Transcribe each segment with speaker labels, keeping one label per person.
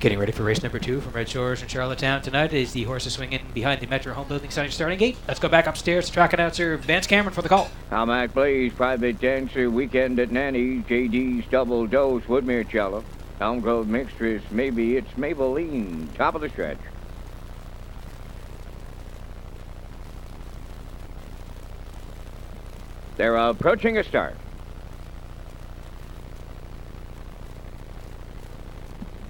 Speaker 1: Getting ready for race number 2 from Red Shores in Charlottetown tonight is the horses swinging behind the Metro Home Building sign starting gate. Let's go back upstairs to track announcer Vance Cameron for the call.
Speaker 2: Almac Blaze, Private Dancer, Weekend at Nanny's, JD's Double Dose, Woodmere Cello, Elm Grove Mixtress, Maybe It's Maybelline, top of the stretch. They're approaching a start.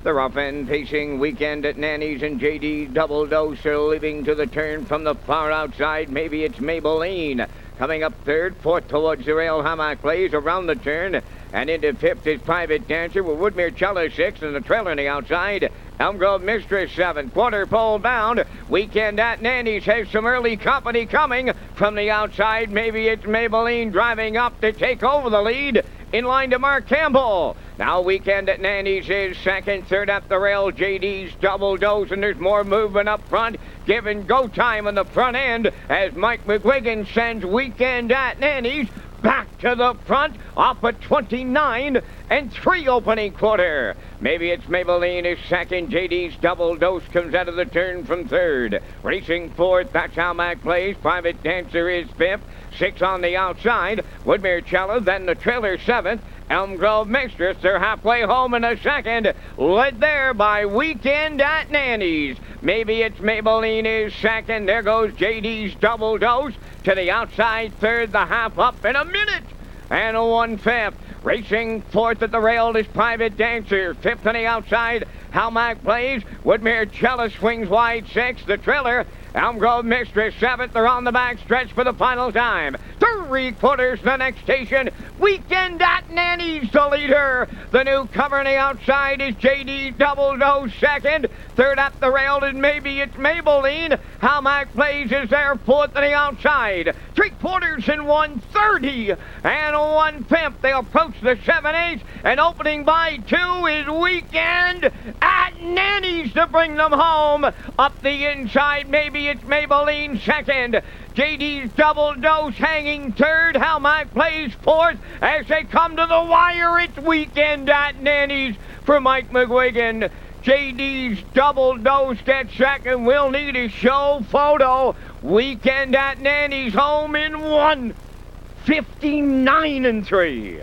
Speaker 2: The rough end facing Weekend at Nanny's and JD Double Dose are leaving to the turn from the far outside. Maybe It's Maybelline. Coming up third, fourth towards the rail, Hammock Blaze around the turn. And into fifth is Private Dancer with Woodmere Cello sixth and the trailer on the outside. Elm Grove Mistress seventh, quarter pole bound. Weekend at Nanny's has some early company coming from the outside. Maybe It's Maybelline driving up to take over the lead. In line to Mark Campbell. Now Weekend at Nanny's is second, third up the rail, JD's Double Dose, and there's more movement up front, giving go time on the front end as Mike McGuigan sends Weekend at Nanny's back to the front off a 29 and 3 opening quarter. Maybe It's Maybelline is second. JD's Double Dose comes out of the turn from third. Racing fourth, that's how Mac plays. Private Dancer is fifth. 6 on the outside. Woodmere Cello, then the trailer seventh. Elm Grove Mistress, they're halfway home in a second. Led there by Weekend at Nanny's. Maybe It's Maybelline is second. There goes JD's Double Dose to the outside third, the half up in a minute. And a 1/5. Racing fourth at the rail is Private Dancer. Fifth on the outside, Halmack plays. Woodmere Cello swings wide sixth. The trailer, Elm Grove Mistress seventh. They're on the back stretch for the final time. 3/4 the next station. Weekend at Nanny's the leader. The newcomer on the outside is JD Double Dose second. Third up the rail is Maybe It's Maybelline. Halmack plays is there fourth on the outside. 3/4 and 1:30 and 1/5. They approach the 7/8 and opening by 2 is Weekend at Nanny's to bring them home. Up the inside, Maybe It's Maybelline second. JD's Double Dose hanging third. Halmack plays fourth. As they come to the wire, it's Weekend at Nanny's for Mike McGuigan. JD's Double Dose gets second. We'll need a show photo. Weekend at Nanny's home in 1:59 and 3.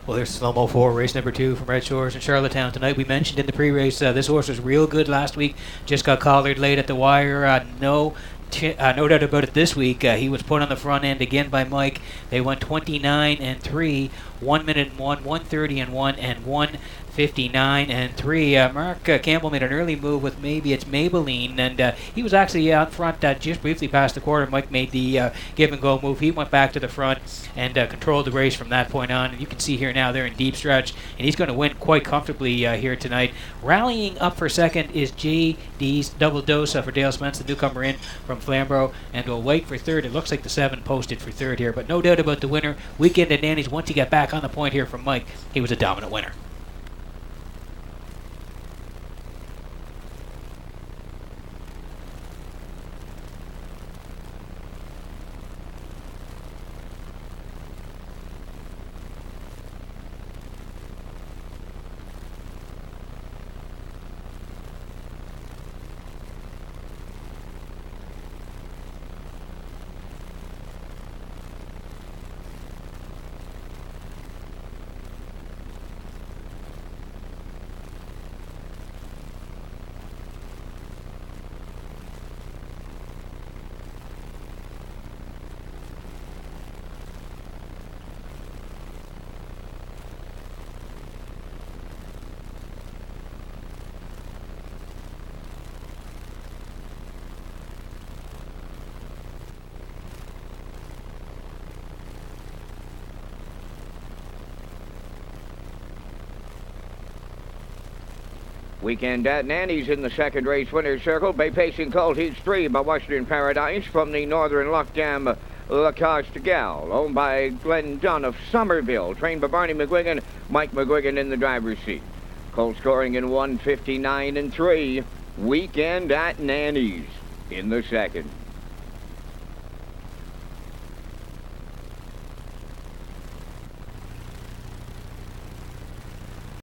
Speaker 1: Well, there's slow-mo for race number 2 from Red Shores in Charlottetown tonight. We mentioned in the pre-race this horse was real good last week. Just got collared late at the wire. No doubt about it this week. He was put on the front end again by Mike. They went 29 and 3, 1 minute and 1, 1:30 and 1, and 1:59 and 3. Mark Campbell made an early move with Maybe It's Maybelline, and he was actually out front just briefly past the quarter. Mike made the give and go move. He went back to the front and controlled the race from that point on. And you can see here now they're in deep stretch, and he's going to win quite comfortably here tonight. Rallying up for second is JD's Double Dose for Dale Spence, the newcomer in from Flamborough, and we'll wait for third. It looks like the 7 posted for third here, but no doubt about the winner. Weekend at Nanny's, once he got back on the point here from Mike, he was a dominant winner.
Speaker 2: Weekend at Nanny's in the second race winner's circle. Bay Pacing Colt, he's 3 by Western Paradise from the Northern Luck Jam Lacoste Gal, owned by Glenn Dunn of Somerville, trained by Barney McGuigan. Mike McGuigan in the driver's seat. Colt scoring in 1:59 and 3. Weekend at Nanny's in the second.